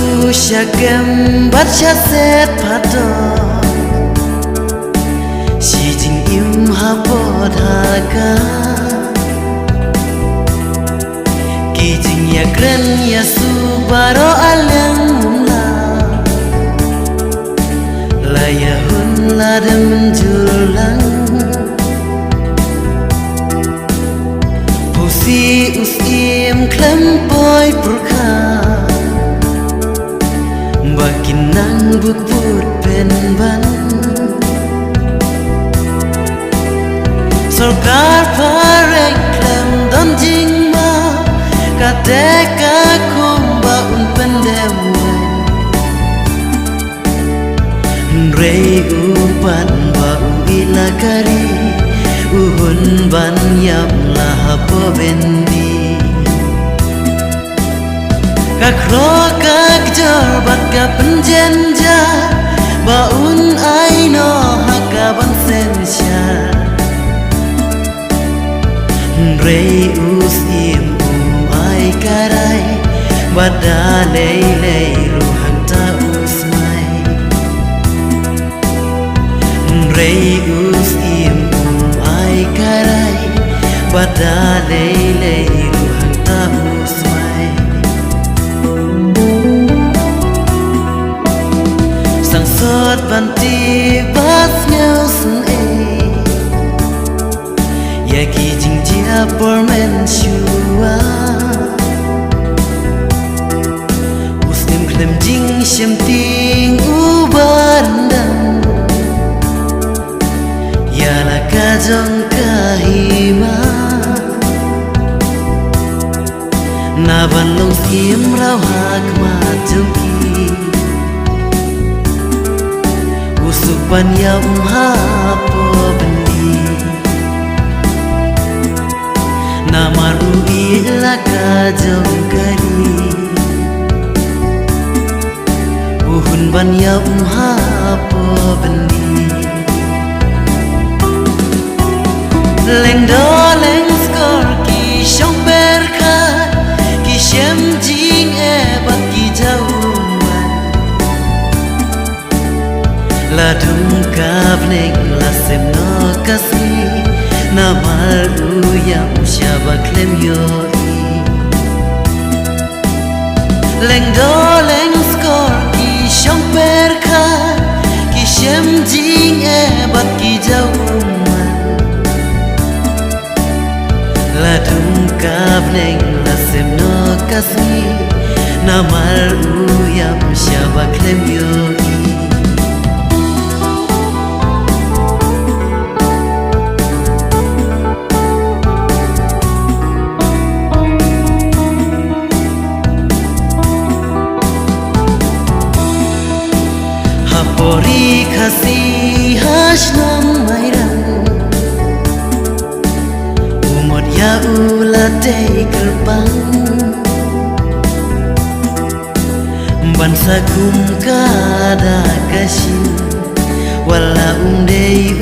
usyagam baca set pato si jing im hapot haga ki jing ya kren ya su baro alang mula layahun lada menjulang pusi usim klempoi purka bakin nang bukbut penban Sorkar parek klem don jingma kateka kumba un pendemai Rei upan ba ilakari uhun ban yam lahapo bendi Kakro kakjor baka penjenja baun aino hakaban sensya Rei usim ai karai badalei lei ruhan ta usmai Rei usim ai karai badalei lei ruhan ta usmai Sang sot banti bas nyusun Yaki jing jia pormen shua Muslim klem jing shem ting ubandang Yala kajong kahima Naban long sim rau hak majungki Usupan yam hapo bendi Namaru ilaka jongkari Uhun ban ya hapo bendi Leng do leng skor ki shong berka Ki shem jing bat ki jauman Ladung kabneng lasem no kasih Namal uyam syabak lem yoi Leng do leng skor ki shong perka Ki shem jing bat ki jauman Ladung kabneng lasem no kasih Namal uyam syabak lem yoi Pori kasih hasnam mairam Umot ya ulatei gerbang Bansa kum kada kasih Wala umdei